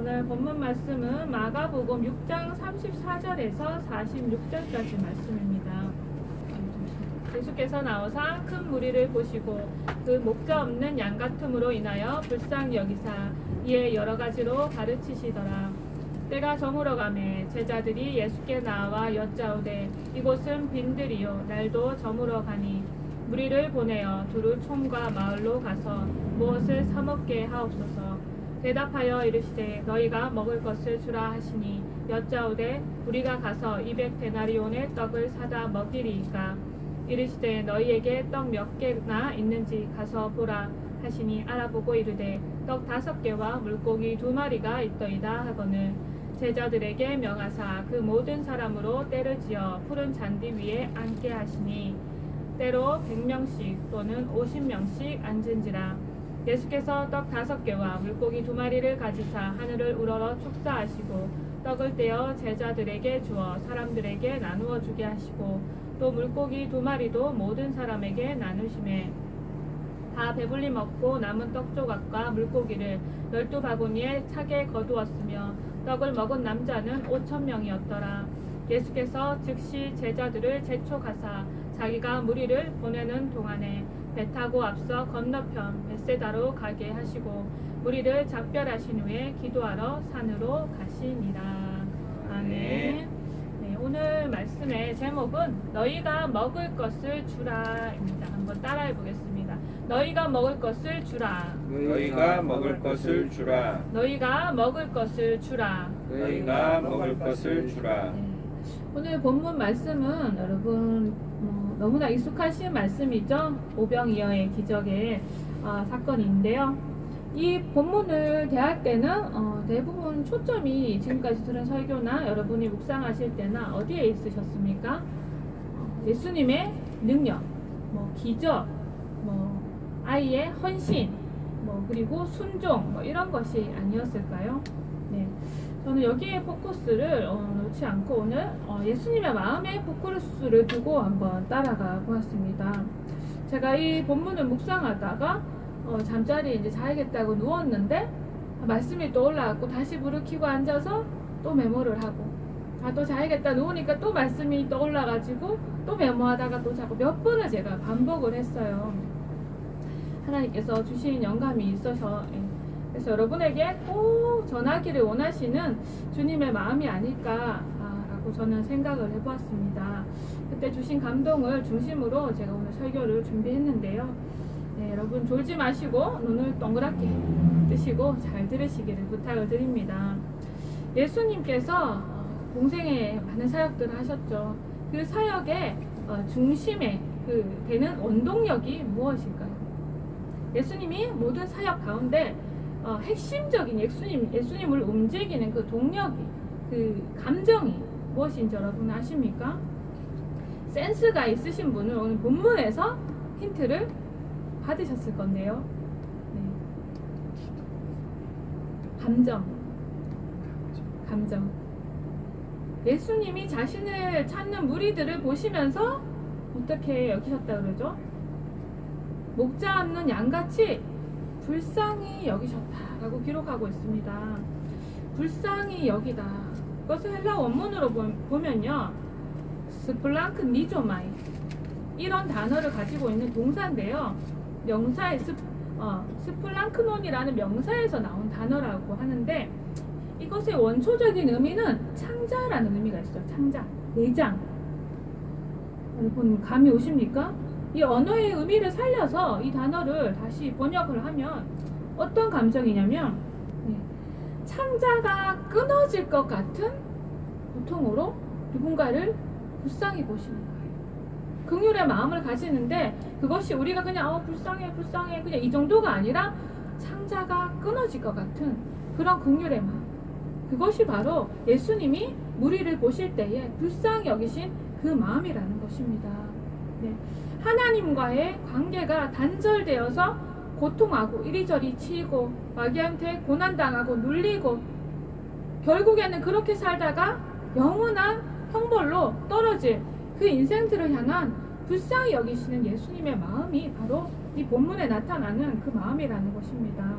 오늘 본문 말씀은 마가복음 6장 34절에서 46절까지 말씀입니다. 예수께서 나오사 큰 무리를 보시고 그 목자 없는 양 같음으로 인하여 불쌍히 여기사 이에 여러 가지로 가르치시더라. 때가 저물어 가매 제자들이 예수께 나와 여짜오되 이곳은 빈들이요 날도 저물어 가니 무리를 보내어 두루 촌과 마을로 가서 무엇을 사 먹게 하옵소서. 대답하여 이르시되 너희가 먹을 것을 주라 하시니 여짜오되 우리가 가서 200데나리온의 떡을 사다 먹이리이까. 이르시되 너희에게 떡 몇 개나 있는지 가서 보라 하시니 알아보고 이르되 떡 5개와 물고기 2마리가 있더이다 하거늘 제자들에게 명하사 그 모든 사람으로 때를 지어 푸른 잔디 위에 앉게 하시니 때로 100명씩 또는 50명씩 앉은지라. 예수께서 떡 5개와 물고기 2마리를 가지사 하늘을 우러러 축사하시고 떡을 떼어 제자들에게 주어 사람들에게 나누어 주게 하시고 또 물고기 2마리도 모든 사람에게 나누시매 다 배불리 먹고 남은 떡 조각과 물고기를 12바구니에 차게 거두었으며 떡을 먹은 남자는 5,000명이었더라. 예수께서 즉시 제자들을 재촉하사 자기가 무리를 보내는 동안에 배 타고 앞서 건너편 벳세다로 가게 하시고 무리를 작별하신 후에 기도하러 산으로 가시니라. 아멘. 네, 오늘 말씀의 제목은 너희가 먹을 것을 주라입니다. 한번 따라해 보겠습니다. 너희가 먹을 것을 주라. 너희가 먹을 것을 주라. 너희가 먹을 것을 주라. 너희가 먹을 것을 주라. 네. 오늘 본문 말씀은 여러분 너무나 익숙하신 말씀이죠. 오병이어의 기적의 사건인데요. 이 본문을 대할 때는 대부분 초점이 지금까지 들은 설교나 여러분이 묵상하실 때나 어디에 있으셨습니까? 예수님의 능력, 기적, 아이의 헌신, 그리고 순종 이런 것이 아니었을까요? 네. 저는 여기에 포커스를 놓지 않고 오늘 예수님의 마음에 포커스를 두고 한번 따라가 보았습니다. 제가 이 본문을 묵상하다가 잠자리에 이제 자야겠다고 누웠는데 말씀이 또 올라왔고 다시 불을 켜고 앉아서 또 메모를 하고 또 자야겠다 누우니까 또 말씀이 또 올라가지고 또 메모하다가 또 자고 몇 번을 제가 반복을 했어요. 하나님께서 주신 영감이 있어서 그래서 여러분에게 꼭 전하기를 원하시는 주님의 마음이 아닐까라고 저는 생각을 해보았습니다. 그때 주신 감동을 중심으로 제가 오늘 설교를 준비했는데요. 네, 여러분 졸지 마시고 눈을 동그랗게 뜨시고 잘 들으시기를 부탁을 드립니다. 예수님께서 공생에 많은 사역들을 하셨죠. 그 사역의 중심에 되는 원동력이 무엇일까요? 예수님이 모든 사역 가운데 핵심적인 예수님을 움직이는 그 동력이, 그 감정이 무엇인지 여러분 아십니까? 센스가 있으신 분은 오늘 본문에서 힌트를 받으셨을 건데요. 네. 감정. 예수님이 자신을 찾는 무리들을 보시면서 어떻게 여기셨다 그러죠? 목자 없는 양같이 불쌍히 여기셨다라고 기록하고 있습니다. 불쌍히 여기다. 그것을 헬라 원문으로 보면요, 스플랑크니조마이 이런 단어를 가지고 있는 동사인데요. 명사의 스플랑크논이라는 명사에서 나온 단어라고 하는데 이것의 원초적인 의미는 창자라는 의미가 있어요. 창자, 내장. 여러분 감이 오십니까? 이 언어의 의미를 살려서 이 단어를 다시 번역을 하면 어떤 감정이냐면 창자가 끊어질 것 같은 고통으로 누군가를 불쌍히 보시는 거예요. 긍휼의 마음을 가지는데 그것이 우리가 그냥 불쌍해 그냥 이 정도가 아니라 창자가 끊어질 것 같은 그런 긍휼의 마음. 그것이 바로 예수님이 무리를 보실 때에 불쌍히 여기신 그 마음이라는 것입니다. 네. 하나님과의 관계가 단절되어서 고통하고 이리저리 치이고 마귀한테 고난당하고 눌리고 결국에는 그렇게 살다가 영원한 형벌로 떨어질 그 인생들을 향한 불쌍히 여기시는 예수님의 마음이 바로 이 본문에 나타나는 그 마음이라는 것입니다.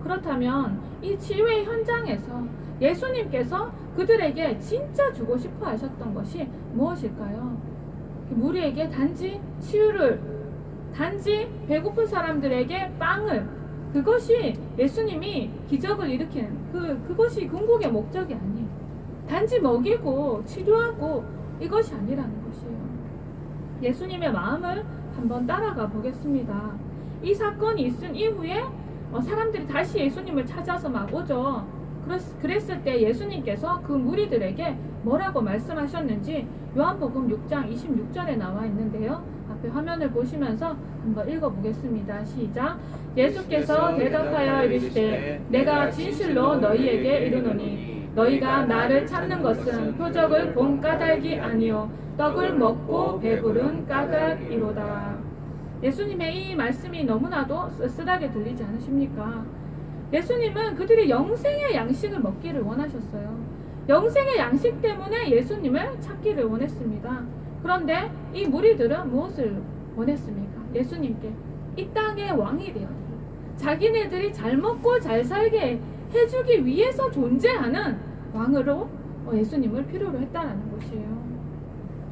그렇다면 이 치유의 현장에서 예수님께서 그들에게 진짜 주고 싶어 하셨던 것이 무엇일까요? 무리에게 단지 치유를, 단지 배고픈 사람들에게 빵을, 그것이 예수님이 기적을 일으키는 그것이 궁극의 목적이 아니에요. 단지 먹이고 치료하고 이것이 아니라는 것이에요. 예수님의 마음을 한번 따라가 보겠습니다. 이 사건이 있은 이후에 사람들이 다시 예수님을 찾아서 막 오죠. 그랬을 때 예수님께서 그 무리들에게 뭐라고 말씀하셨는지 요한복음 6장 26절에 나와 있는데요. 앞에 화면을 보시면서 한번 읽어보겠습니다. 시작. 예수께서 대답하여 이르시되 내가 진실로 너희에게 이르노니 너희가 나를 찾는 것은 표적을 본 까닭이 아니요 떡을 먹고 배부른 까닭이로다. 예수님의 이 말씀이 너무나도 쓸쓸하게 들리지 않으십니까? 예수님은 그들이 영생의 양식을 먹기를 원하셨어요. 영생의 양식 때문에 예수님을 찾기를 원했습니다. 그런데 이 무리들은 무엇을 원했습니까? 예수님께 이 땅의 왕이 되어 자기네들이 잘 먹고 잘 살게 해주기 위해서 존재하는 왕으로 예수님을 필요로 했다는 것이에요.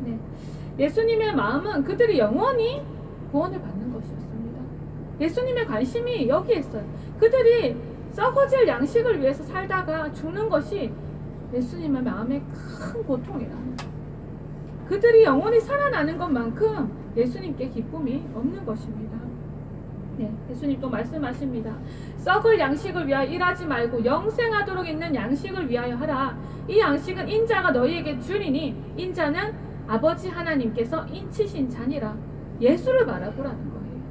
네. 예수님의 마음은 그들이 영원히 구원을 받는 것이었습니다. 예수님의 관심이 여기에 있어요. 그들이 썩어질 양식을 위해서 살다가 죽는 것이 예수님의 마음의 큰 고통이라는 거예요. 그들이 영원히 살아나는 것만큼 예수님께 기쁨이 없는 것입니다. 네, 예수님 또 말씀하십니다. 썩을 양식을 위하여 일하지 말고 영생하도록 있는 양식을 위하여 하라. 이 양식은 인자가 너희에게 주리니 인자는 아버지 하나님께서 인치신 자니라. 예수를 바라보라는 거예요.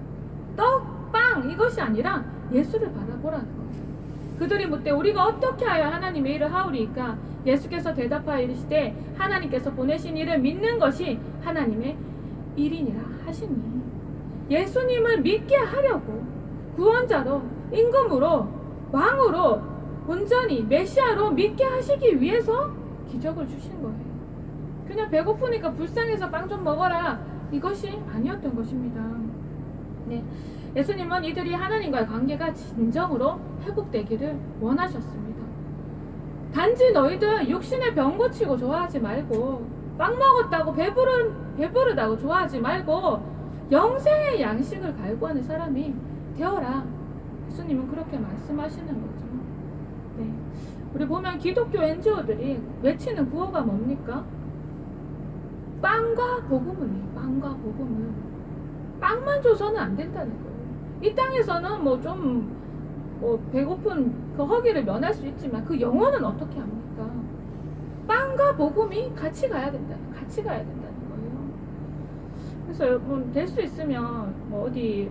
떡, 빵 이것이 아니라 예수를 바라보라는 거예요. 그들이 묻되 우리가 어떻게 하여 하나님의 일을 하오리이까? 예수께서 대답하여 이르시되 하나님께서 보내신 일을 믿는 것이 하나님의 일이니라 하시니, 예수님을 믿게 하려고 구원자로, 임금으로, 왕으로, 온전히 메시아로 믿게 하시기 위해서 기적을 주신 거예요. 그냥 배고프니까 불쌍해서 빵 좀 먹어라 이것이 아니었던 것입니다. 네, 예수님은 이들이 하나님과의 관계가 진정으로 회복되기를 원하셨습니다. 단지 너희들 육신의 병 고치고 좋아하지 말고, 빵 먹었다고 배부르다고 좋아하지 말고 영생의 양식을 갈구하는 사람이 되어라. 예수님은 그렇게 말씀하시는 거죠. 네. 우리 보면 기독교 NGO들이 외치는 구호가 뭡니까? 빵과 복음을, 빵과 복음을. 빵만 줘서는 안 된다는 거예요. 이 땅에서는 배고픈 그 허기를 면할 수 있지만 그 영혼은 어떻게 합니까? 빵과 복음이 같이 가야 된다는 거예요. 그래서 여러분 될 수 있으면 어디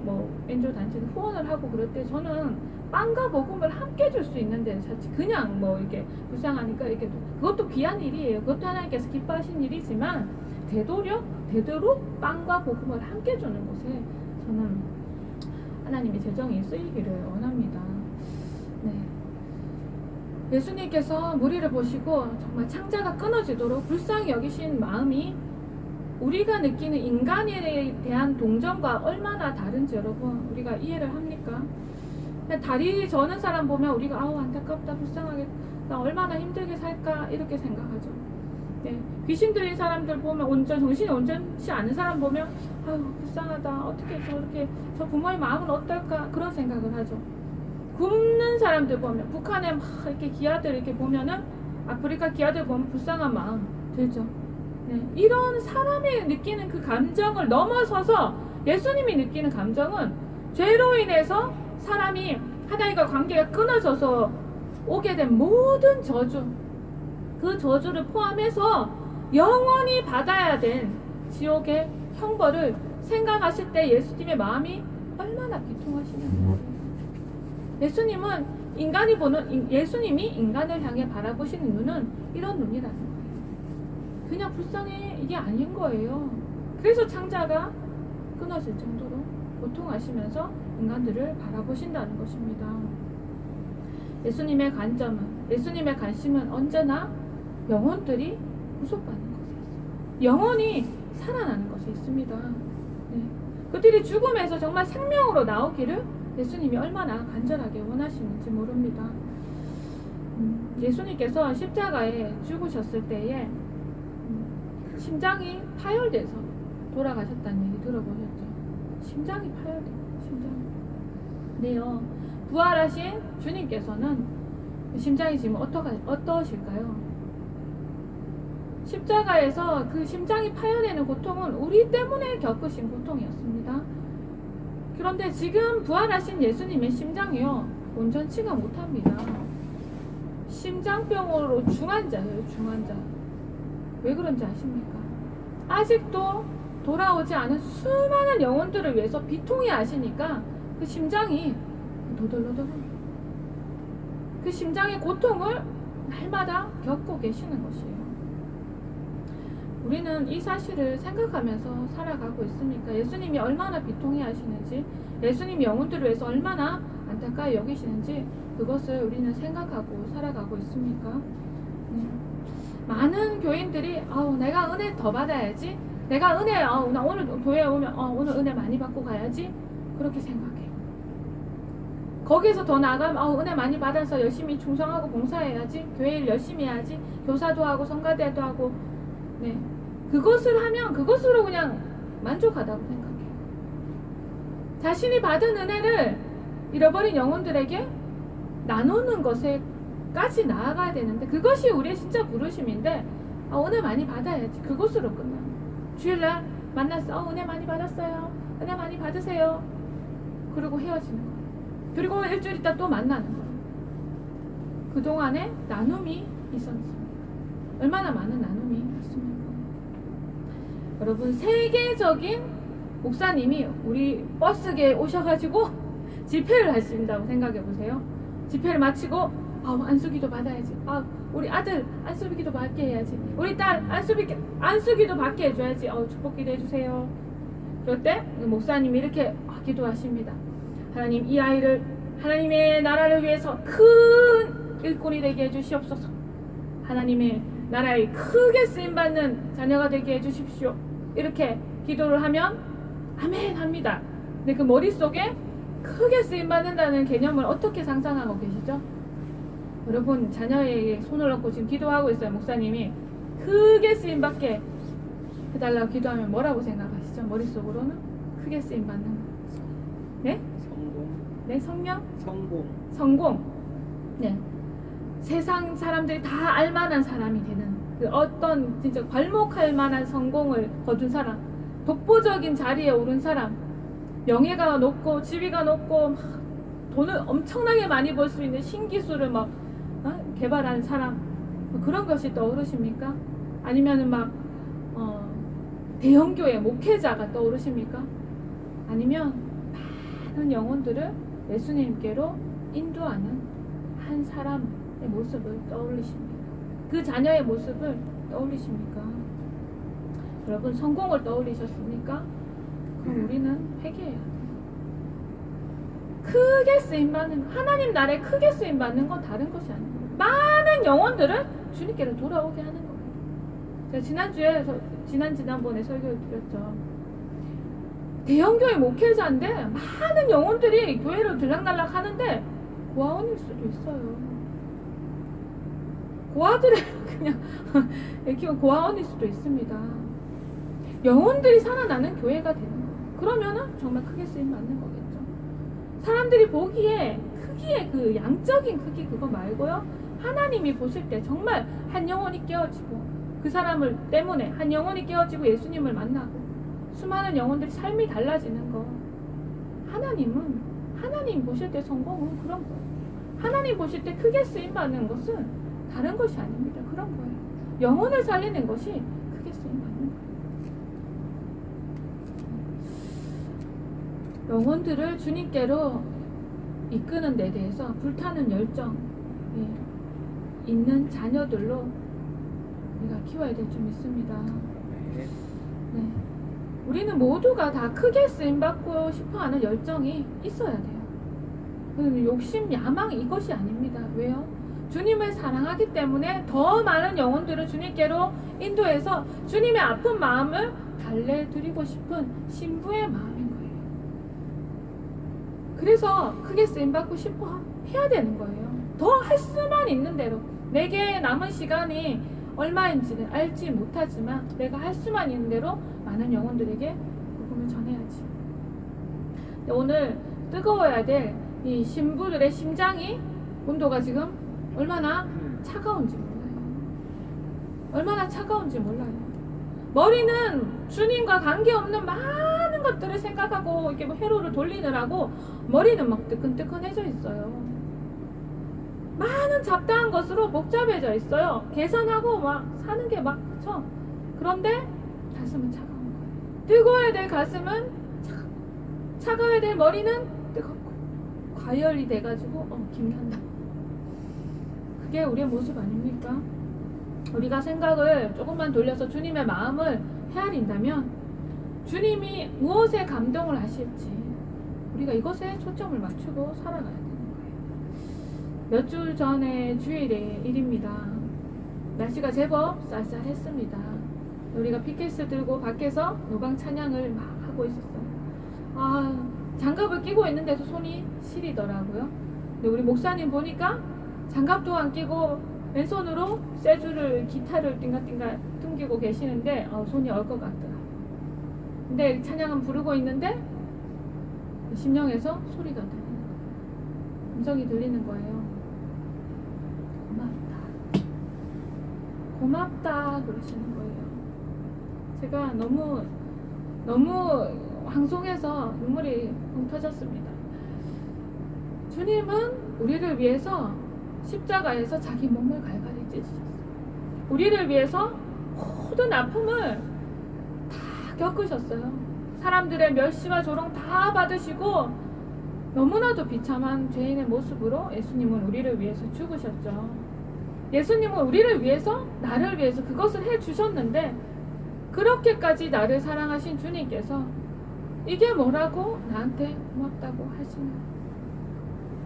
NGO 단체는 후원을 하고 그럴 때 저는 빵과 복음을 함께 줄 수 있는데 자칫 그냥 이렇게 불쌍하니까 이렇게, 그것도 귀한 일이에요. 그것도 하나님께서 기뻐하신 일이지만 되도록 빵과 복음을 함께 주는 곳에 저는 하나님의 재정이 쓰이기를 원합니다. 네. 예수님께서 무리를 보시고 정말 창자가 끊어지도록 불쌍히 여기신 마음이 우리가 느끼는 인간에 대한 동정과 얼마나 다른지 여러분 우리가 이해를 합니까? 다리 저는 사람 보면 우리가 아우 안타깝다, 불쌍하게, 나 얼마나 힘들게 살까 이렇게 생각하죠. 네. 귀신 들린 사람들 보면 정신이 온전치 않은 사람 보면 아유 불쌍하다, 어떻게 저 부모의 마음은 어떨까 그런 생각을 하죠. 굶는 사람들 보면, 북한에 막 이렇게 기아들 이렇게 보면은 아프리카 기아들 보면 불쌍한 마음 들죠. 네. 이런 사람이 느끼는 그 감정을 넘어서서 예수님이 느끼는 감정은 죄로 인해서 사람이 하나님과 관계가 끊어져서 오게 된 모든 저주, 그 저주를 포함해서 영원히 받아야 된 지옥의 형벌을 생각하실 때 예수님의 마음이 얼마나 비통하시는지. 예수님이 인간을 향해 바라보시는 눈은 이런 눈이라는 거예요. 그냥 불쌍해 이게 아닌 거예요. 그래서 창자가 끊어질 정도로 고통하시면서 인간들을 바라보신다는 것입니다. 예수님의 관심은 언제나 영혼들이 구속받는 것에 있습니다. 영혼이 살아나는 것에 있습니다. 네. 그들이 죽음에서 정말 생명으로 나오기를 예수님이 얼마나 간절하게 원하시는지 모릅니다. 예수님께서 십자가에 죽으셨을 때에 심장이 파열돼서 돌아가셨다는 얘기 들어보셨죠? 심장이 파열돼요. 심장이. 네요. 부활하신 주님께서는 심장이 지금 어떠실까요? 십자가에서 그 심장이 파열되는 고통은 우리 때문에 겪으신 고통이었습니다. 그런데 지금 부활하신 예수님의 심장이요, 온전치가 못합니다. 심장병으로 중환자예요. 중환자. 왜 그런지 아십니까? 아직도 돌아오지 않은 수많은 영혼들을 위해서 비통해 하시니까 그 심장이 도돌도돌합니다. 그 심장의 고통을 날마다 겪고 계시는 것이에요. 우리는 이 사실을 생각하면서 살아가고 있습니까? 예수님이 얼마나 비통해 하시는지, 예수님이 영혼들을 위해서 얼마나 안타까이 여기시는지 그것을 우리는 생각하고 살아가고 있습니까? 많은 교인들이 내가 은혜 더 받아야지, 내가 은혜 나 오늘 교회에 오면 오늘 은혜 많이 받고 가야지, 그렇게 생각해요. 거기에서 더 나아가면 은혜 많이 받아서 열심히 충성하고 봉사해야지, 교회 일 열심히 해야지, 교사도 하고 성가대도 하고, 네, 그것을 하면 그것으로 그냥 만족하다고 생각해요. 자신이 받은 은혜를 잃어버린 영혼들에게 나누는 것에까지 나아가야 되는데, 그것이 우리의 진짜 부르심인데 은혜 많이 받아야지, 그것으로 끝나. 주일날 만났어, 은혜 많이 받았어요, 은혜 많이 받으세요, 그리고 헤어지는 거예요. 그리고 일주일 있다 또 만나는 거예요. 그동안에 나눔이 있었습니다. 얼마나 많은 나눔이 있습니까? 여러분, 세계적인 목사님이 우리 버스계에 오셔가지고 집회를 하신다고 생각해 보세요. 집회를 마치고 안수기도 받아야지, 우리 아들 안수기도 받게 해야지, 우리 딸 안수기도 받게 해줘야지, 축복기도 해주세요. 그럴 때 목사님이 이렇게 기도하십니다. 하나님, 이 아이를 하나님의 나라를 위해서 큰 일꾼이 되게 해주시옵소서. 하나님의 나라에 크게 쓰임받는 자녀가 되게 해주십시오. 이렇게 기도를 하면 아멘 합니다. 근데 그 머릿속에 크게 쓰임받는다는 개념을 어떻게 상상하고 계시죠? 여러분, 자녀에게 손을 얹고 지금 기도하고 있어요. 목사님이 크게 쓰임받게 해달라고 기도하면 뭐라고 생각하시죠? 머릿속으로는 크게 쓰임받는 거. 네? 성공. 네, 성령? 성공. 네. 세상 사람들이 다 알만한 사람이 되는, 그 어떤 진짜 괄목할 만한 성공을 거둔 사람, 독보적인 자리에 오른 사람, 명예가 높고 지위가 높고 막 돈을 엄청나게 많이 벌 수 있는 신기술을 막 개발한 사람, 그런 것이 떠오르십니까? 아니면은 막 대형교회 목회자가 떠오르십니까? 아니면 많은 영혼들을 예수님께로 인도하는 한 사람의 모습을 떠올리십니까? 그 자녀의 모습을 떠올리십니까? 여러분, 성공을 떠올리셨습니까? 그럼 우리는 회개해야 돼요. 크게 쓰임받는, 하나님 나라에 크게 쓰임받는 건 다른 것이 아닙니다. 많은 영혼들을 주님께로 돌아오게 하는 거예요. 제가 지난번에 설교를 드렸죠. 대형교회 목회자인데 많은 영혼들이 교회로 들락날락 하는데 고아원일 수도 있어요. 고아들을 그냥 이렇게 고아원일 수도 있습니다. 영혼들이 살아나는 교회가 되는 거예요. 그러면은 정말 크게 쓰임 받는 거겠죠. 사람들이 보기에 크기의 그 양적인 크기 그거 말고요, 하나님이 보실 때 정말 한 영혼이 깨어지고, 그 사람을 때문에 한 영혼이 깨어지고 예수님을 만나고 수많은 영혼들이 삶이 달라지는 거, 하나님 보실 때 성공은 그런 거예요. 하나님 보실 때 크게 쓰임 받는 것은 다른 것이 아닙니다. 그런 거예요. 영혼을 살리는 것이 크게 쓰임 받는 거예요. 영혼들을 주님께로 이끄는 데 대해서 불타는 열정 있는 자녀들로 우리가 키워야 될 줄 믿습니다. 네. 우리는 모두가 다 크게 쓰임받고 싶어하는 열정이 있어야 돼요. 욕심, 야망 이것이 아닙니다. 왜요? 주님을 사랑하기 때문에 더 많은 영혼들을 주님께로 인도해서 주님의 아픈 마음을 달래드리고 싶은 신부의 마음인 거예요. 그래서 크게 쓰임받고 싶어 해야 되는 거예요. 더 할 수만 있는 대로. 내게 남은 시간이 얼마인지는 알지 못하지만 내가 할 수만 있는 대로 많은 영혼들에게 복음을 전해야지. 근데 오늘 뜨거워야 될 이 신부들의 심장이 온도가 지금 얼마나 차가운지 몰라요. 얼마나 차가운지 몰라요. 머리는 주님과 관계없는 많은 것들을 생각하고 이렇게 뭐 회로를 돌리느라고 머리는 막 뜨끈뜨끈해져 있어요. 많은 잡다한 것으로 복잡해져 있어요. 계산하고 막 사는 게 막 그쵸? 그런데 가슴은 차가운 거예요. 뜨거워야 될 가슴은 차가워야 될 머리는 뜨겁고 과열이 돼가지고 김난다. 그게 우리의 모습 아닙니까? 우리가 생각을 조금만 돌려서 주님의 마음을 헤아린다면 주님이 무엇에 감동을 하실지 우리가 이것에 초점을 맞추고 살아가야 되는 거예요. 몇 주 전에 주일의 일입니다. 날씨가 제법 쌀쌀했습니다. 우리가 피켓을 들고 밖에서 노방 찬양을 막 하고 있었어요. 장갑을 끼고 있는데도 손이 시리더라고요. 근데 우리 목사님 보니까 장갑도 안 끼고 왼손으로 쇠줄을 기타를 띵가띵가 튕기고 계시는데 손이 얼 것 같더라고요. 근데 찬양은 부르고 있는데 심령에서 소리가 들리는 거예요. 음성이 들리는 거예요. 고맙다 그러시는 거예요. 제가 너무 황송해서 눈물이 펑 터졌습니다. 주님은 우리를 위해서 십자가에서 자기 몸을 갈갈이 찢으셨어요. 우리를 위해서 모든 아픔을 다 겪으셨어요. 사람들의 멸시와 조롱 다 받으시고 너무나도 비참한 죄인의 모습으로 예수님은 우리를 위해서 죽으셨죠. 예수님은 우리를 위해서, 나를 위해서 그것을 해주셨는데 그렇게까지 나를 사랑하신 주님께서 이게 뭐라고 나한테 고맙다고 하시나?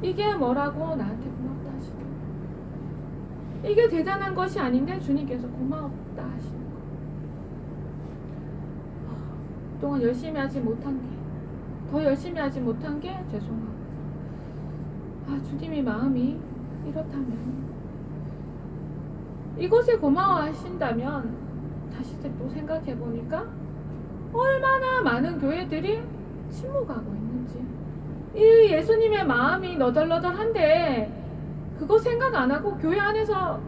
이게 뭐라고 나한테 고맙다 하시나? 이게 대단한 것이 아닌데 주님께서 고맙다 하시는 거. 그동안 열심히 하지 못한 게, 더 열심히 하지 못한 게 죄송하고, 주님이 마음이 이렇다면, 이것에 고마워하신다면 다시 또 생각해 보니까 얼마나 많은 교회들이 침묵하고 있는지, 이 예수님의 마음이 너덜너덜한데 그거 생각 안 하고 교회 안에서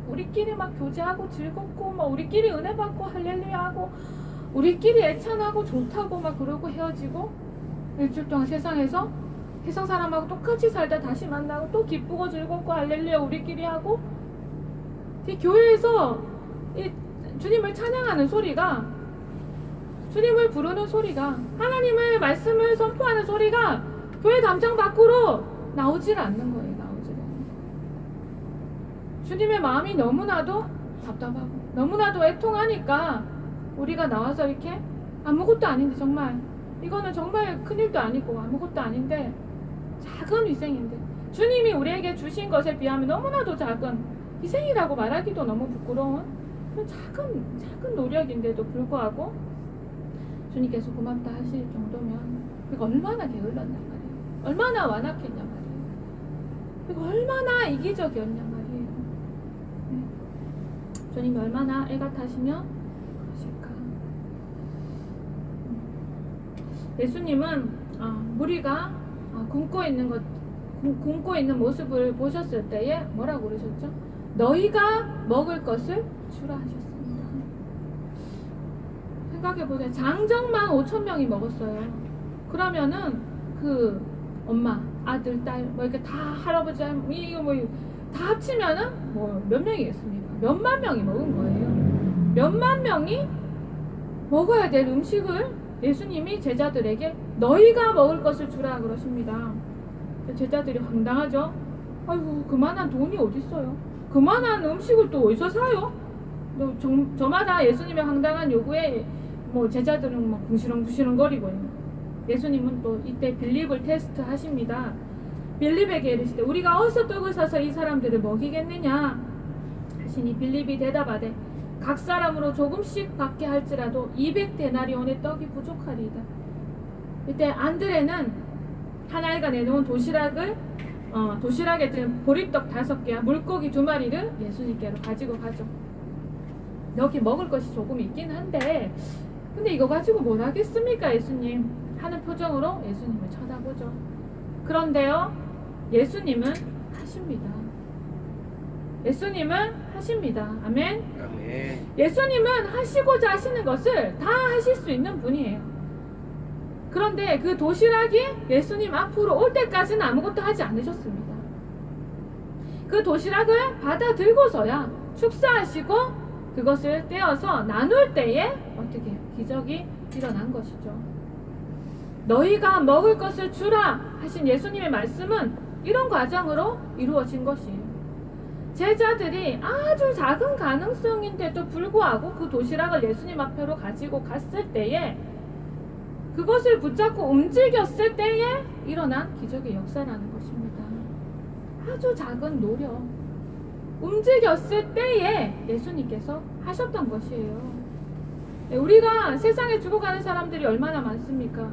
우리끼리 막 교제하고 즐겁고 막 우리끼리 은혜 받고 할렐루야하고 우리끼리 애찬하고 좋다고 막 그러고 헤어지고 일주일 동안 세상에서 세상 사람하고 똑같이 살다 다시 만나고 또 기쁘고 즐겁고 할렐루야 우리끼리 하고, 이 교회에서 이 주님을 찬양하는 소리가, 주님을 부르는 소리가, 하나님의 말씀을 선포하는 소리가 교회 담장 밖으로 나오질 않는 거예요. 나오질 않는 거예요. 주님의 마음이 너무나도 답답하고 너무나도 애통하니까 우리가 나와서 이렇게 아무것도 아닌데, 정말 이거는 정말 큰일도 아니고 아무것도 아닌데 작은 희생인데 주님이 우리에게 주신 것에 비하면 너무나도 작은 희생이라고 말하기도 너무 부끄러운 그런 작은 노력인데도 불구하고 주님께서 고맙다 하실 정도면 그게 얼마나 게을렀냔 말이에요. 얼마나 완악했냔 말이에요. 그리고 얼마나 이기적이었냔 말이에요. 네. 주님이 얼마나 애가 타시면 그러실까. 예수님은 무리가 굶고 있는 모습을 보셨을 때에 뭐라고 그러셨죠? 너희가 먹을 것을 주라 하셨습니다. 생각해보세요. 장정만 5,000명이 먹었어요. 그러면은 그 엄마, 아들, 딸, 뭐 이렇게 다 할아버지, 이거 뭐 다 합치면은 뭐 몇 명이겠습니까? 몇만 명이 먹은 거예요. 몇만 명이 먹어야 될 음식을 예수님이 제자들에게 너희가 먹을 것을 주라 그러십니다. 제자들이 황당하죠. 아이고 그만한 돈이 어딨어요? 그만한 음식을 또 어디서 사요? 저마다 예수님의 황당한 요구에 뭐 제자들은 막 궁시렁궁시렁거리고요. 예수님은 또 이때 빌립을 테스트 하십니다. 빌립에게 이르시되 우리가 어디서 떡을 사서 이 사람들을 먹이겠느냐 하시니 빌립이 대답하되 각 사람으로 조금씩 받게 할지라도 200데나리온의 떡이 부족하리이다. 이때 안드레는 하나이가 내놓은 도시락에 든 보리떡 5개와 물고기 2마리를 예수님께로 가지고 가죠. 여기 먹을 것이 조금 있긴 한데 근데 이거 가지고 뭘 하겠습니까 예수님 하는 표정으로 예수님을 쳐다보죠. 그런데요 예수님은 하십니다. 예수님은 하십니다. 아멘. 아멘. 예수님은 하시고자 하시는 것을 다 하실 수 있는 분이에요. 그런데 그 도시락이 예수님 앞으로 올 때까지는 아무것도 하지 않으셨습니다. 그 도시락을 받아 들고서야 축사하시고 그것을 떼어서 나눌 때에 어떻게 기적이 일어난 것이죠. 너희가 먹을 것을 주라 하신 예수님의 말씀은 이런 과정으로 이루어진 것이에요. 제자들이 아주 작은 가능성인데도 불구하고 그 도시락을 예수님 앞으로 가지고 갔을 때에 그것을 붙잡고 움직였을 때에 일어난 기적의 역사라는 것입니다. 아주 작은 노력 움직였을 때에 예수님께서 하셨던 것이에요. 우리가 세상에 죽어가는 사람들이 얼마나 많습니까?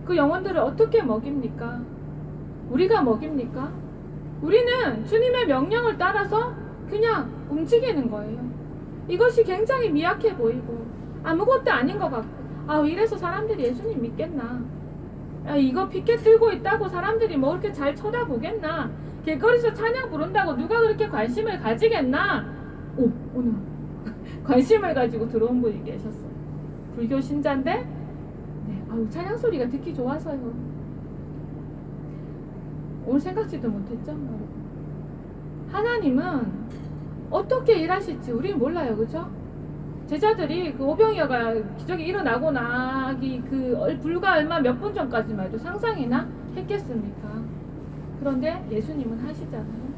그 영혼들을 어떻게 먹입니까? 우리가 먹입니까? 우리는 주님의 명령을 따라서 그냥 움직이는 거예요. 이것이 굉장히 미약해 보이고 아무것도 아닌 것 같고 이래서 사람들이 예수님 믿겠나? 이거 피켓 들고 있다고 사람들이 뭐 그렇게 잘 쳐다보겠나? 길거리에서 찬양 부른다고 누가 그렇게 관심을 가지겠나? 오늘 관심을 가지고 들어온 분이 계셨어요. 불교 신자인데 찬양 소리가 듣기 좋아서요. 오늘 생각지도 못했죠. 하나님은 어떻게 일하실지 우리는 몰라요. 그죠? 제자들이 그 오병이어가 기적이 일어나고 나기 불과 얼마 몇 분 전까지만 해도 상상이나 했겠습니까? 그런데 예수님은 하시잖아요.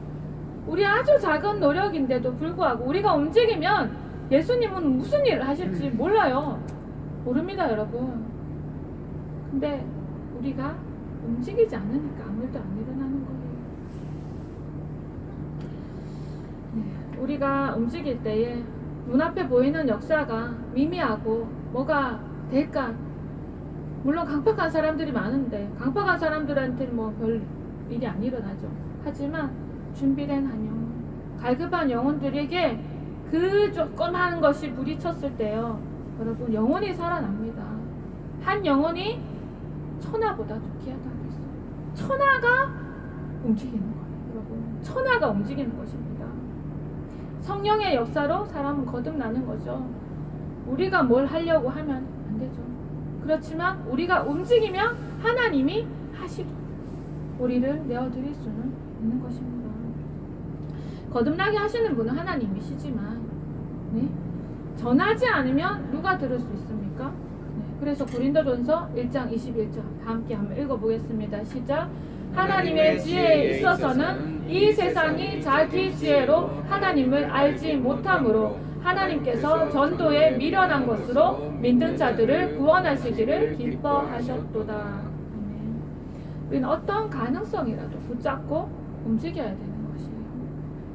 우리 아주 작은 노력인데도 불구하고 우리가 움직이면 예수님은 무슨 일을 하실지 몰라요. 모릅니다 여러분. 근데 우리가 움직이지 않으니까 아무 일도 안 일어나는 거예요. 우리가 움직일 때에 눈앞에 보이는 역사가 미미하고 뭐가 될까? 물론 강팍한 사람들이 많은데 강팍한 사람들한테는 뭐 별 일이 안 일어나죠. 하지만 준비된 한 영혼, 갈급한 영혼들에게 그 조그마한 것이 부딪혔을 때요, 여러분 영혼이 살아납니다. 한 영혼이 천하보다 더 귀하다고 했어요. 천하가 움직이는 거예요. 여러분 천하가 움직이는 것입니다. 성령의 역사로 사람은 거듭나는 거죠. 우리가 뭘 하려고 하면 안 되죠. 그렇지만 우리가 움직이면 하나님이 하시고 우리를 내어드릴 수는 있는 것입니다. 거듭나게 하시는 분은 하나님이시지만 전하지 않으면 누가 들을 수 있습니까? 그래서 고린도전서 1장 21절 다 함께 한번 읽어보겠습니다. 시작. 하나님의 지혜에 있어서는 이 세상이 자기 지혜로 하나님을 알지 못하므로 하나님께서 전도에 미련한 것으로 믿는 자들을 구원하시기를 기뻐하셨도다. 아멘. 우리는 어떤 가능성이라도 붙잡고 움직여야 되는 것이에요.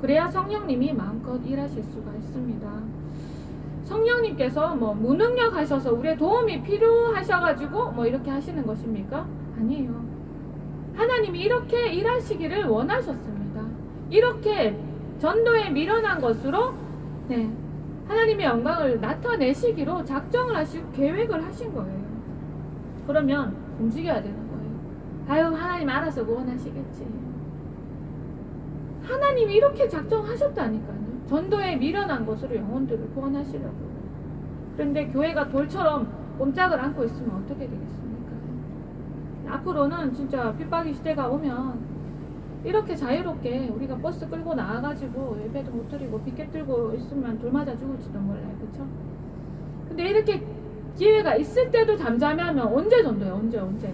그래야 성령님이 마음껏 일하실 수가 있습니다. 성령님께서 무능력 하셔서 우리의 도움이 필요하셔가지고 이렇게 하시는 것입니까? 아니에요. 하나님이 이렇게 일하시기를 원하셨습니다. 이렇게 전도에 미련한 것으로 하나님의 영광을 나타내시기로 작정을 하시고 계획을 하신 거예요. 그러면 움직여야 되는 거예요. 하나님 알아서 구원하시겠지. 하나님이 이렇게 작정하셨다니까요. 전도에 미련한 것으로 영혼들을 구원하시려고. 그런데 교회가 돌처럼 꼼짝을 않고 있으면 어떻게 되겠습니까? 앞으로는 진짜 핍박의 시대가 오면 이렇게 자유롭게 우리가 버스 끌고 나와가지고 예배도 못 드리고 피켓 들고 있으면 돌 맞아 죽을지도 몰라요. 그쵸? 근데 이렇게 기회가 있을 때도 잠잠하면 언제 전도해요? 언제?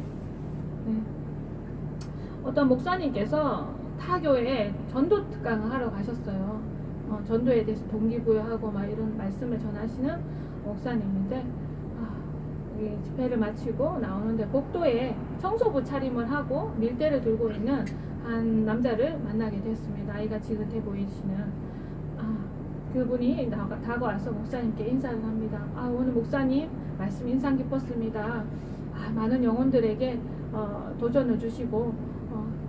어떤 목사님께서 타 교회에 전도 특강을 하러 가셨어요. 전도에 대해서 동기부여하고 이런 말씀을 전하시는 목사님인데 집회를 마치고 나오는데 복도에 청소부 차림을 하고 밀대를 들고 있는 한 남자를 만나게 됐습니다. 아이가 지긋해 보이시는 그분이 다가와서 목사님께 인사를 합니다. 오늘 목사님 말씀 인상 깊었습니다. 많은 영혼들에게 도전을 주시고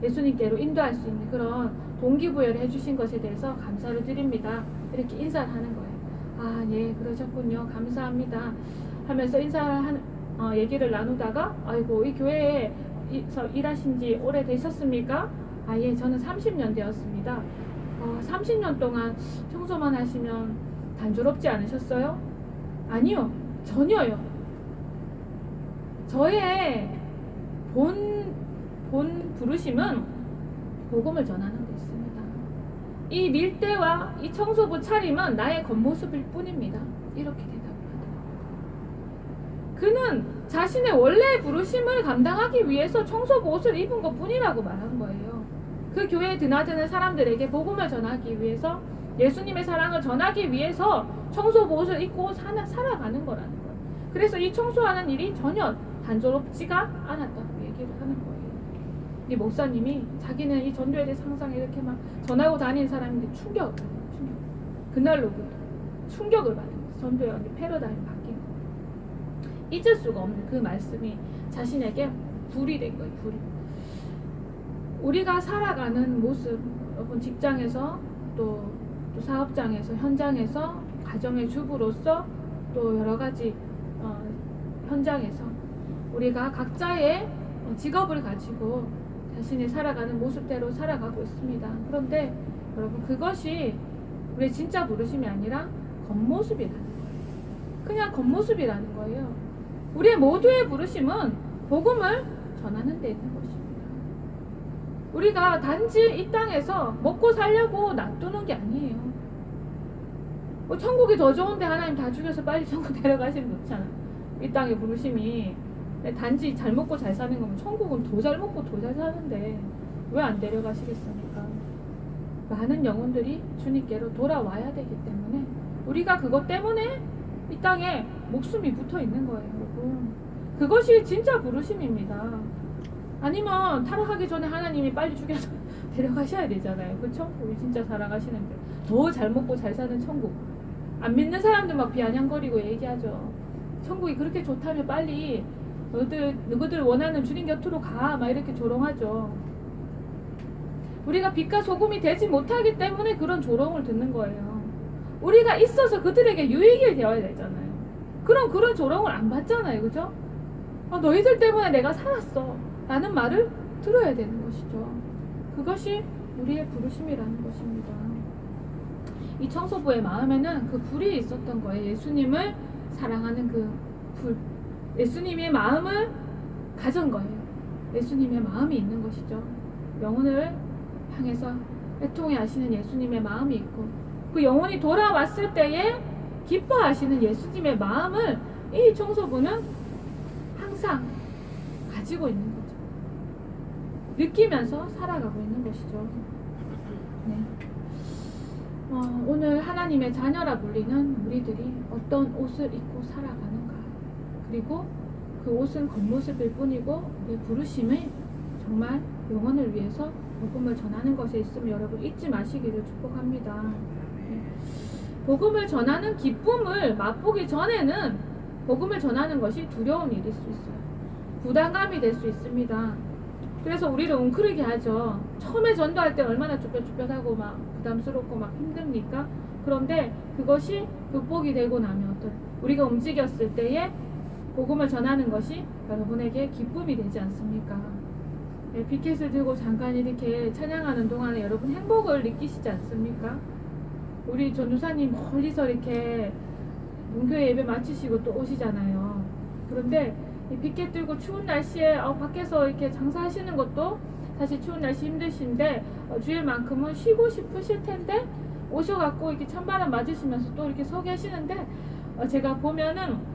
예수님께로 인도할 수 있는 그런 동기부여를 해주신 것에 대해서 감사를 드립니다. 이렇게 인사를 하는 거예요. 아, 예, 그러셨군요. 감사합니다. 하면서 얘기를 나누다가, 아이고, 이 교회에서 일하신 지 오래되셨습니까? 아, 예, 저는 30년 되었습니다. 30년 동안 청소만 하시면 단조롭지 않으셨어요? 아니요, 전혀요. 저의 본 부르심은 복음을 전하는 데 있습니다. 이 밀대와 이 청소부 차림은 나의 겉모습일 뿐입니다. 이렇게 대답을 하더라고요. 그는 자신의 원래의 부르심을 감당하기 위해서 청소부 옷을 입은 것 뿐이라고 말한 거예요. 그 교회에 드나드는 사람들에게 복음을 전하기 위해서, 예수님의 사랑을 전하기 위해서 청소부 옷을 입고 살아가는 거라는 거예요. 그래서 이 청소하는 일이 전혀 단조롭지가 않았다고 얘기를 하는 거예요. 이 목사님이 자기는 이 전도에 대해 항상 이렇게 막 전하고 다니는 사람인데 충격을 받은 거예요. 그날로부터 충격을 받은 거예요. 전도의 패러다임이 바뀐 거예요. 잊을 수가 없는 그 말씀이 자신에게 불이 된 거예요. 불이. 우리가 살아가는 모습, 여러분 직장에서 또 사업장에서, 현장에서, 가정의 주부로서, 또 여러 가지 현장에서 우리가 각자의 직업을 가지고 자신이 살아가는 모습대로 살아가고 있습니다. 그런데 여러분, 그것이 우리의 진짜 부르심이 아니라 겉모습이라는 거예요. 그냥 겉모습이라는 거예요. 우리의 모두의 부르심은 복음을 전하는 데 있는 것입니다. 우리가 단지 이 땅에서 먹고 살려고 놔두는 게 아니에요. 천국이 더 좋은데 하나님 다 죽여서 빨리 천국 데려가시면 좋잖아. 이 땅의 부르심이 단지 잘 먹고 잘 사는 거면 천국은 더 잘 먹고 더 잘 사는데 왜 안 데려가시겠습니까? 많은 영혼들이 주님께로 돌아와야 되기 때문에 우리가 그것 때문에 이 땅에 목숨이 붙어 있는 거예요, 여러분. 그것이 진짜 부르심입니다. 아니면 타락하기 전에 하나님이 빨리 죽여서 데려가셔야 되잖아요. 그쵸? 우리 진짜 살아가시는데 더 잘 먹고 잘 사는 천국. 안 믿는 사람들 막 비아냥거리고 얘기하죠. 천국이 그렇게 좋다면 빨리 누구들 원하는 주님 곁으로 가, 막 이렇게 조롱하죠. 우리가 빛과 소금이 되지 못하기 때문에 그런 조롱을 듣는 거예요. 우리가 있어서 그들에게 유익이 되어야 되잖아요. 그럼 그런 조롱을 안 받잖아요, 그죠? 너희들 때문에 내가 살았어 라는 말을 들어야 되는 것이죠. 그것이 우리의 부르심이라는 것입니다. 이 청소부의 마음에는 그 불이 있었던 거예요. 예수님을 사랑하는 그 불. 예수님의 마음을 가진 거예요. 예수님의 마음이 있는 것이죠. 영혼을 향해서 애통해 하시는 예수님의 마음이 있고, 그 영혼이 돌아왔을 때에 기뻐하시는 예수님의 마음을 이 청소부는 항상 가지고 있는 거죠. 느끼면서 살아가고 있는 것이죠. 네. 오늘 하나님의 자녀라 불리는 우리들이 어떤 옷을 입고 살아가는가, 그리고 그 옷은 겉모습일 뿐이고 우리의 부르심이 정말 영혼을 위해서 복음을 전하는 것에 있으면 여러분 잊지 마시기를 축복합니다. 네. 복음을 전하는 기쁨을 맛보기 전에는 복음을 전하는 것이 두려운 일일 수 있어요. 부담감이 될 수 있습니다. 그래서 우리를 웅크리게 하죠. 처음에 전도할 때 얼마나 쭈뼛쭈뼛하고 막 부담스럽고 막 힘듭니까? 그런데 그것이 극복이 되고 나면 우리가 움직였을 때에 복음을 전하는 것이 여러분에게 기쁨이 되지 않습니까? 네, 비켓을 들고 잠깐 이렇게 찬양하는 동안에 여러분 행복을 느끼시지 않습니까? 우리 전도사님 멀리서 이렇게 문교회 예배 마치시고 또 오시잖아요. 그런데 이 비켓 들고 추운 날씨에 밖에서 이렇게 장사하시는 것도 사실 추운 날씨 힘드신데 주일만큼은 쉬고 싶으실 텐데 오셔갖고 이렇게 찬바람 맞으시면서 또 이렇게 서 계시는데 제가 보면은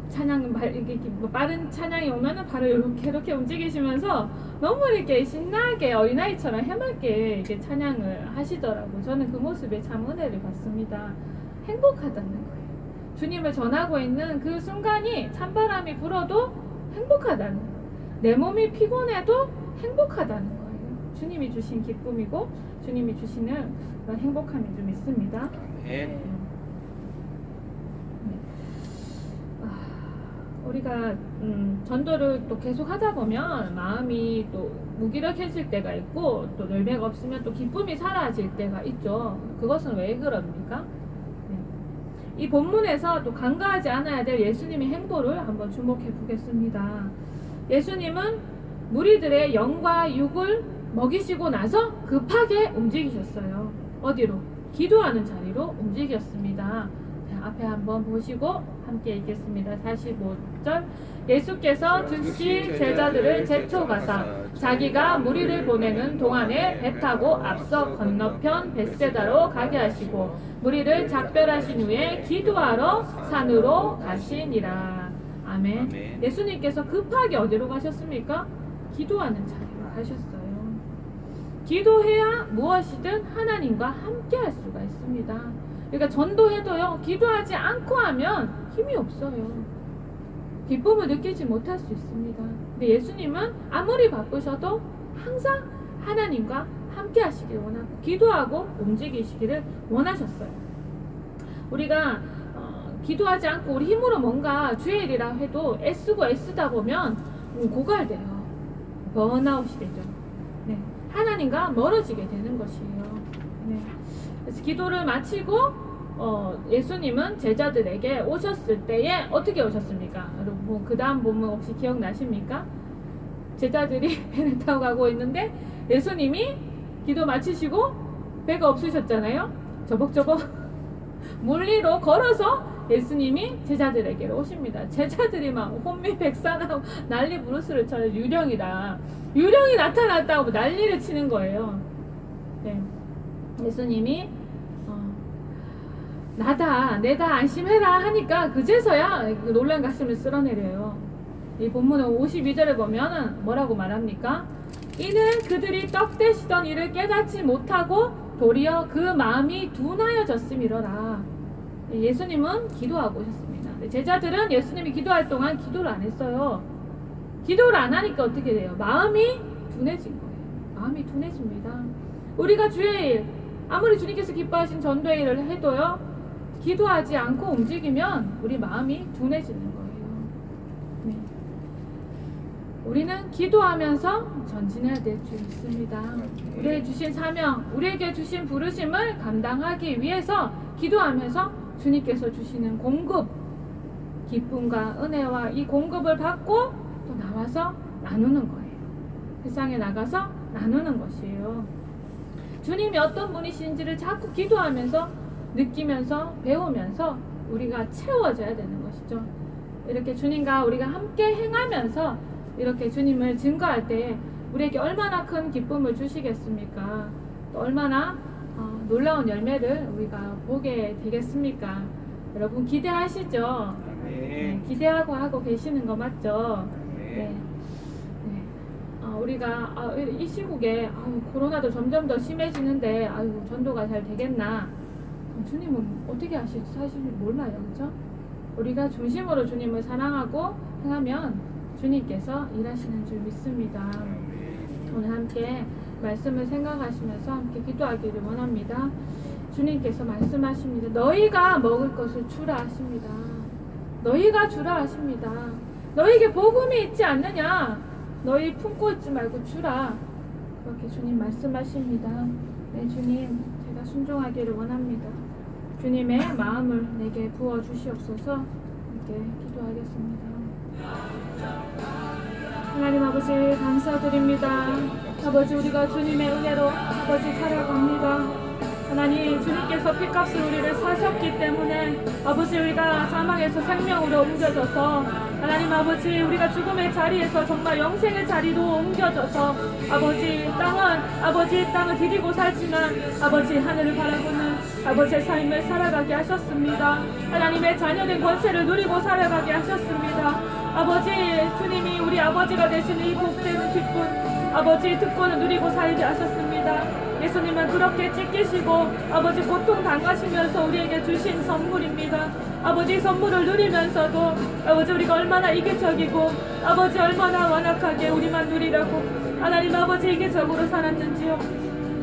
찬양 이렇게 빠른 찬양이 오면은 바로 이렇게 움직이시면서 너무 이렇게 신나게 어린아이처럼 해맑게 이렇게 찬양을 하시더라고요. 저는 그 모습에 참 은혜를 받습니다. 행복하다는 거예요. 주님을 전하고 있는 그 순간이 찬바람이 불어도 행복하다는 거예요. 내 몸이 피곤해도 행복하다는 거예요. 주님이 주신 기쁨이고 주님이 주시는 그런 행복함이 좀 있습니다. 네. 우리가 전도를 또 계속 하다 보면 마음이 또 무기력해질 때가 있고 또 열매가 없으면 또 기쁨이 사라질 때가 있죠. 그것은 왜 그럽니까? 네. 이 본문에서 또 간과하지 않아야 될 예수님의 행보를 한번 주목해 보겠습니다. 예수님은 무리들의 영과 육을 먹이시고 나서 급하게 움직이셨어요. 어디로? 기도하는 자리로 움직였습니다. 자, 앞에 한번 보시고 함께 읽겠습니다. 45절. 예수께서 즉시 제자들을 제쳐가사 자기가 무리를 보내는 동안에 배 타고 앞서 건너편 벳세다로 가게 하시고 무리를 작별하신 후에 기도하러 산으로 가시니라. 아멘. 아멘. 예수님께서 급하게 어디로 가셨습니까? 기도하는 자리로 가셨어요. 기도해야 무엇이든 하나님과 함께 할 수가 있습니다. 그러니까 전도해도요, 기도하지 않고 하면 힘이 없어요. 기쁨을 느끼지 못할 수 있습니다. 근데 예수님은 아무리 바쁘셔도 항상 하나님과 함께 하시길 원하고 기도하고 움직이시기를 원하셨어요. 우리가 기도하지 않고 우리 힘으로 뭔가 주의 일이라 해도 애쓰다 보면 고갈돼요. 번아웃이 되죠. 네. 하나님과 멀어지게 되는 것이에요. 네. 그래서 기도를 마치고 예수님은 제자들에게 오셨을 때에 어떻게 오셨습니까? 여러분 그 다음 본문 혹시 기억나십니까? 제자들이 배를 타고 가고 있는데 예수님이 기도 마치시고 배가 없으셨잖아요. 저벅저벅 물리로 걸어서 예수님이 제자들에게로 오십니다. 제자들이 막 혼미백산하고 난리 부르스를 쳐요. 유령이 나타났다고 난리를 치는 거예요. 네. 예수님이 내가 안심해라 하니까 그제서야 놀란 가슴을 쓸어내려요. 이 본문은 52절에 보면은 뭐라고 말합니까? 이는 그들이 떡대시던 일을 깨닫지 못하고 도리어 그 마음이 둔하여졌음이로라. 예수님은 기도하고 오셨습니다. 제자들은 예수님이 기도할 동안 기도를 안 했어요. 기도를 안 하니까 어떻게 돼요? 마음이 둔해진 거예요. 마음이 둔해집니다. 우리가 주의 일, 아무리 주님께서 기뻐하신 전도의 일을 해도요, 기도하지 않고 움직이면 우리 마음이 둔해지는 거예요. 네. 우리는 기도하면서 전진해야 될 줄 믿습니다. 우리에게 주신 사명, 우리에게 주신 부르심을 감당하기 위해서 기도하면서 주님께서 주시는 공급, 기쁨과 은혜와 이 공급을 받고 또 나와서 나누는 거예요. 세상에 나가서 나누는 것이에요. 주님이 어떤 분이신지를 자꾸 기도하면서 느끼면서 배우면서 우리가 채워져야 되는 것이죠. 이렇게 주님과 우리가 함께 행하면서 이렇게 주님을 증거할 때 우리에게 얼마나 큰 기쁨을 주시겠습니까? 또 얼마나 놀라운 열매를 우리가 보게 되겠습니까? 여러분 기대하시죠? 네, 기대하고 하고 계시는 거 맞죠? 네. 우리가 이 시국에 코로나도 점점 더 심해지는데 전도가 잘 되겠나? 주님은 어떻게 하실지 사실 몰라요. 그렇죠? 우리가 중심으로 주님을 사랑하고 행하면 주님께서 일하시는 줄 믿습니다. 오늘 함께 말씀을 생각하시면서 함께 기도하기를 원합니다. 주님께서 말씀하십니다. 너희가 먹을 것을 주라 하십니다. 너희가 주라 하십니다. 너희에게 복음이 있지 않느냐? 너희 품고 있지 말고 주라. 그렇게 주님 말씀하십니다. 네, 주님, 제가 순종하기를 원합니다. 주님의 마음을 내게 부어주시옵소서. 함께 기도하겠습니다. 하나님 아버지 감사드립니다. 아버지 우리가 주님의 은혜로 아버지 살아갑니다. 하나님 주님께서 핏값을 우리를 사셨기 때문에 아버지 우리가 사망에서 생명으로 옮겨져서 하나님 아버지 우리가 죽음의 자리에서 정말 영생의 자리로 옮겨져서 아버지 땅을 디디고 살지만 아버지 하늘을 바라보는 아버지의 삶을 살아가게 하셨습니다. 하나님의 자녀된 권세를 누리고 살아가게 하셨습니다. 아버지 주님이 우리 아버지가 되시는 이 복되는 기쁨 아버지 특권을 누리고 살게 하셨습니다. 예수님은 그렇게 찢기시고 아버지 고통 당하시면서 우리에게 주신 선물입니다. 아버지 선물을 누리면서도 아버지 우리가 얼마나 이기적이고 아버지 얼마나 완악하게 우리만 누리라고 하나님 아버지 이기적으로 살았는지요.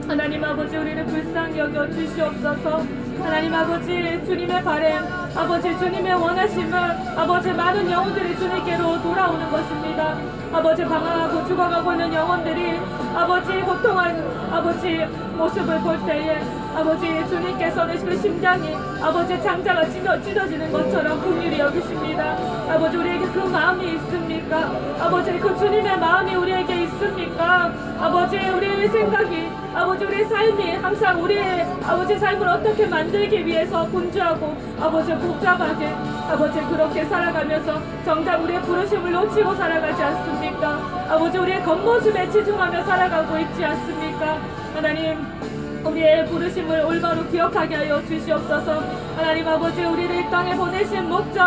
하나님 아버지 우리를 불쌍히 여겨 주시옵소서. 하나님 아버지 주님의 바램 아버지 주님의 원하심은 아버지 많은 영혼들이 주님께로 돌아오는 것입니다. 아버지 방황하고 죽어가고 있는 영혼들이 아버지 고통한 아버지 모습을 볼 때에 아버지 주님께서는 그 심장이 아버지 장자가 찢어지는 것처럼 긍휼히 여기십니다. 아버지 우리에게 그 마음이 있습니까? 아버지 그 주님의 마음이 우리에게 있습니까? 아버지 우리의 생각이 아버지 우리의 삶이 항상 우리의 아버지 삶을 어떻게 만들기 위해서 분주하고 아버지 복잡하게 아버지 그렇게 살아가면서 정작 우리의 부르심을 놓치고 살아가지 않습니까? 아버지 우리의 겉모습에 치중하며 살아가고 있지 않습니까? 하나님 우리의 부르심을 올바로 기억하게 하여 주시옵소서. 하나님 아버지 우리를 이 땅에 보내신 목적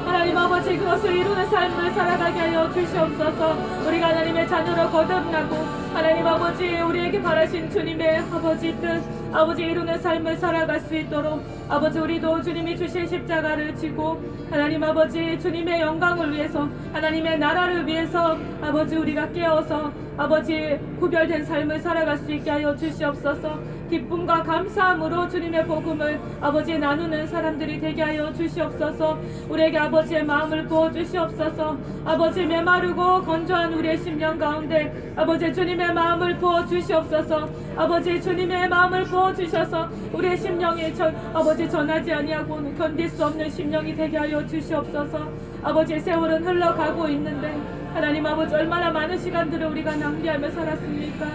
하나님 아버지 그것을 이루는 삶을 살아가게 하여 주시옵소서. 우리가 하나님의 자녀로 거듭나고 하나님 아버지 우리에게 바라신 주님의 아버지 뜻 아버지 이루는 삶을 살아갈 수 있도록 아버지 우리도 주님이 주신 십자가를 지고 하나님 아버지 주님의 영광을 위해서 하나님의 나라를 위해서 아버지 우리가 깨어서 아버지 구별된 삶을 살아갈 수 있게 하여 주시옵소서. 기쁨과 감사함으로 주님의 복음을 아버지 나누는 사람들이 되게 하여 주시옵소서. 우리에게 아버지의 마음을 부어주시옵소서. 아버지 메마르고 건조한 우리의 심령 가운데 아버지 주님의 마음을 부어주시옵소서. 아버지 주님의 마음을 부어주셔서 우리의 심령이 아버지 전하지 아니하고 견딜 수 없는 심령이 되게 하여 주시옵소서. 아버지 세월은 흘러가고 있는데 하나님 아버지 얼마나 많은 시간들을 우리가 낭비하며 살았습니까?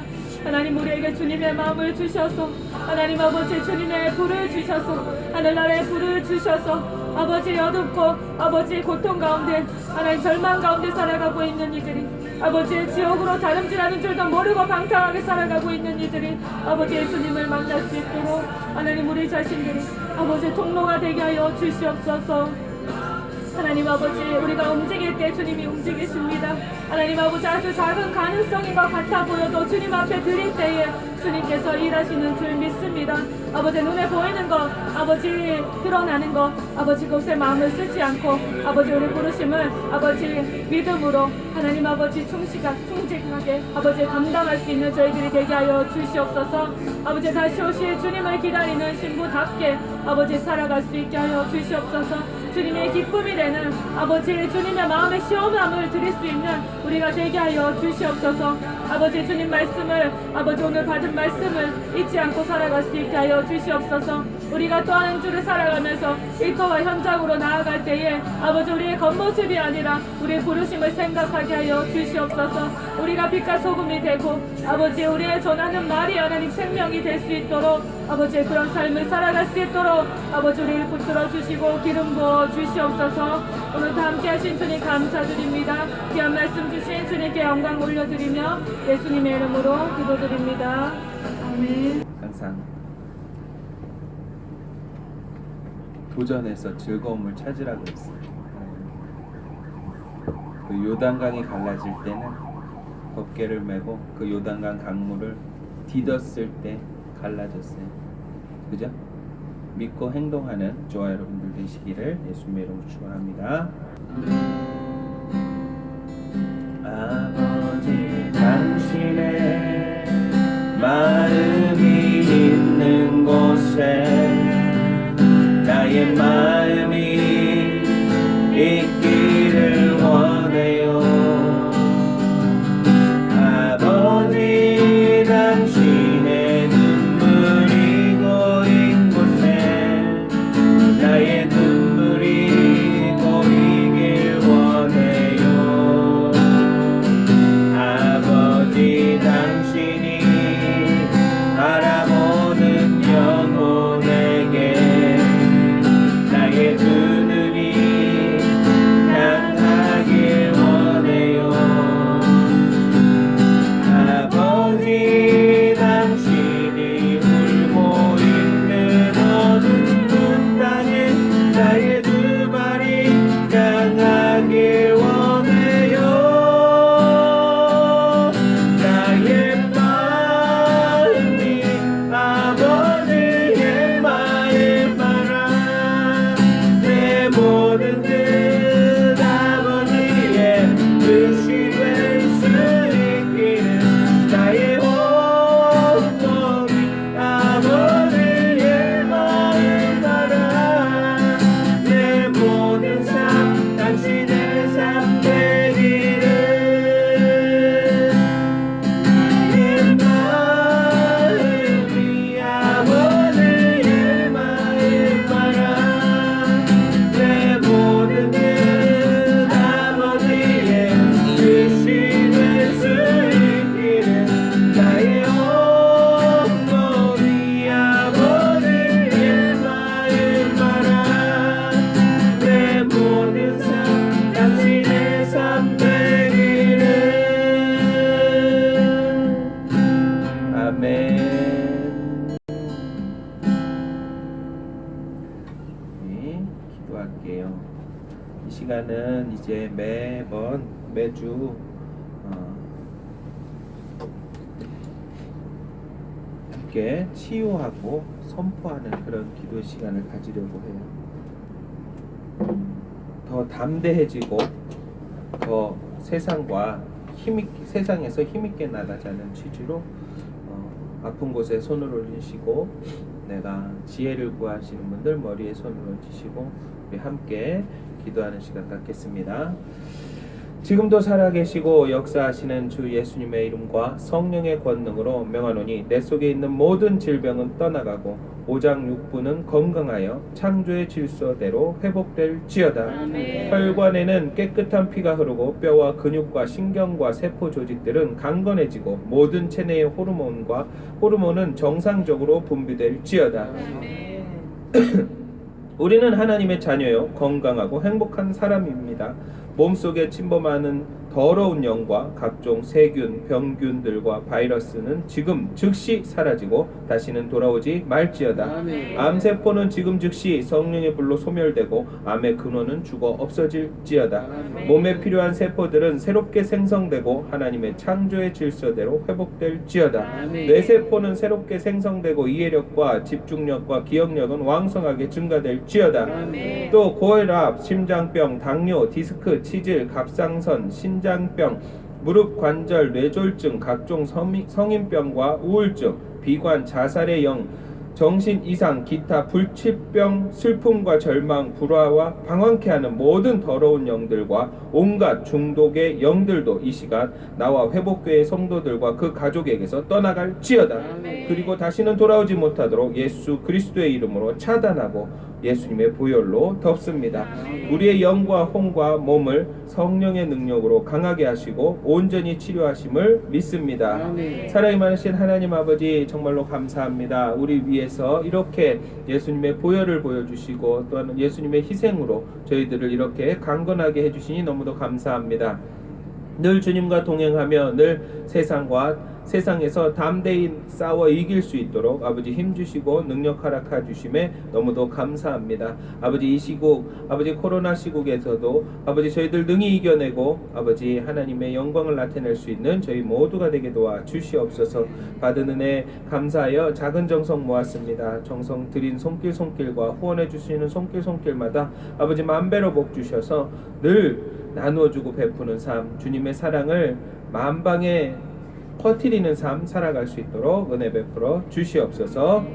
하나님 우리에게 주님의 마음을 주셔서 하나님 아버지 주님의 불을 주셔서 하늘나라의 불을 주셔서 아버지 어둡고 아버지 고통 가운데 하나님 절망 가운데 살아가고 있는 이들이 아버지의 지옥으로 다름질하는 줄도 모르고 방탕하게 살아가고 있는 이들이 아버지의 주님을 만날 수 있도록 하나님 우리 자신들이 아버지 통로가 되게 하여 주시옵소서. 하나님 아버지 우리가 움직일 때 주님이 움직이십니다. 하나님 아버지 아주 작은 가능성인 것 같아 보여도 주님 앞에 드릴 때에 주님께서 일하시는 줄 믿습니다. 아버지 눈에 보이는 것 아버지 드러나는 것 아버지 그것에 마음을 쓰지 않고 아버지 우리 부르심을 아버지 믿음으로 하나님 아버지 충직하게 아버지 감당할 수 있는 저희들이 되게 하여 주시옵소서. 아버지 다시 오실 주님을 기다리는 신부답게 아버지 살아갈 수 있게 하여 주시옵소서. 주님의 기쁨이 되는 아버지 주님의 마음의 시원함을 드릴 수 있는 우리가 되게 하여 주시옵소서. 아버지 주님 말씀을 아버지 오늘 받은 말씀을 잊지 않고 살아갈 수 있게 하여 주시옵소서. 우리가 또 한 주를 살아가면서 일터와 현장으로 나아갈 때에 아버지 우리의 겉모습이 아니라 우리의 부르심을 생각하게 하여 주시옵소서. 우리가 빛과 소금이 되고 아버지 우리의 전하는 말이 하나님 생명이 될 수 있도록 아버지 그런 삶을 살아갈 수 있도록 아버지 우리를 붙들어 주시고 기름 부어 주시옵소서. 오늘도 함께 하신 주님 감사드립니다. 귀한 말씀 주신 주님께 영광 올려드리며 예수님의 이름으로 기도드립니다. 아멘. 항상 도전에서 즐거움을 찾으라고 했어요. 그 요단강이 갈라질 때는 덮개를 메고 그 요단강 강물을 디뎠을 때 갈라졌어요. 그죠? 믿고 행동하는 저와 여러분들 되시기를 예수님의 이름으로 축원합니다. 아버지 당신의 마음이 있는 곳에 나의 마음이 있기를 원해요. 아버지 당신의 눈물이 고인 곳에 나의 눈물이 고이길 원해요. 아버지 당신이 바라보는 영혼에게 나의 두 눈이 향하길 원해요. 아버지 아멘. 네, 기도할게요. 이 시간은 이제 매주 함께 치유하고 선포하는 그런 기도 시간을 가지려고 해요. 더 담대해지고 더 세상에서 힘있게 나가자는 취지로 아픈 곳에 손을 올리시고 내가 지혜를 구하시는 분들 머리에 손을 얹으시고 우리 함께 기도하는 시간 갖겠습니다. 지금도 살아계시고 역사하시는 주 예수님의 이름과 성령의 권능으로 명하노니 내 속에 있는 모든 질병은 떠나가고 오장육부는 건강하여 창조의 질서대로 회복될지어다. 아멘. 혈관에는 깨끗한 피가 흐르고 뼈와 근육과 신경과 세포 조직들은 강건해지고 모든 체내의 호르몬은 정상적으로 분비될지어다. 아멘. 우리는 하나님의 자녀요 건강하고 행복한 사람입니다. 몸속에 침범하는 더러운 영과 각종 세균, 병균들과 바이러스는 지금 즉시 사라지고 다시는 돌아오지 말지어다. 아멘. 암세포는 지금 즉시 성령의 불로 소멸되고 암의 근원은 죽어 없어질지어다. 아멘. 몸에 필요한 세포들은 새롭게 생성되고 하나님의 창조의 질서대로 회복될지어다. 아멘. 뇌세포는 새롭게 생성되고 이해력과 집중력과 기억력은 왕성하게 증가될지어다. 아멘. 또 고혈압, 심장병, 당뇨, 디스크, 치질, 갑상선, 신장병, 무릎 관절, 뇌졸중, 각종 성인병과 우울증, 비관, 자살의 영, 정신 이상, 기타 불치병, 슬픔과 절망, 불화와 방황케 하는 모든 더러운 영들과 온갖 중독의 영들도 이 시간 나와 회복교회 성도들과 그 가족에게서 떠나갈지어다. 아멘. 그리고 다시는 돌아오지 못하도록 예수 그리스도의 이름으로 차단하고 예수님의 보혈로 덮습니다. 아멘. 우리의 영과 혼과 몸을 성령의 능력으로 강하게 하시고 온전히 치료하심을 믿습니다. 아멘. 사랑이 많으신 하나님 아버지 정말로 감사합니다. 우리 위해서 이렇게 예수님의 보혈을 보여주시고 또한 예수님의 희생으로 저희들을 이렇게 강건하게 해주시니 너무도 감사합니다. 늘 주님과 동행하며 늘 세상에서 담대히 싸워 이길 수 있도록 아버지 힘주시고 능력 허락해 주심에 너무도 감사합니다. 아버지 이 시국 아버지 코로나 시국에서도 아버지 저희들 능히 이겨내고 아버지 하나님의 영광을 나타낼 수 있는 저희 모두가 되게 도와 주시옵소서. 받은 은혜 감사하여 작은 정성 모았습니다. 정성 드린 손길과 후원해 주시는 손길마다 아버지 만배로 복 주셔서 늘 나누어주고 베푸는 삶, 주님의 사랑을 만방에 퍼뜨리는 삶 살아갈 수 있도록 은혜 베풀어 주시옵소서.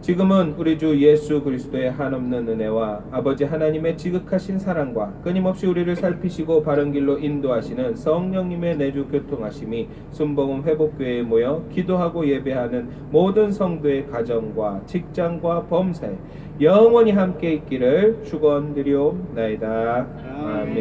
지금은 우리 주 예수 그리스도의 한없는 은혜와 아버지 하나님의 지극하신 사랑과 끊임없이 우리를 살피시고 바른 길로 인도하시는 성령님의 내주 교통하심이 순복음 회복교회에 모여 기도하고 예배하는 모든 성도의 가정과 직장과 범사에 영원히 함께 있기를 축원드리옵나이다. 아멘.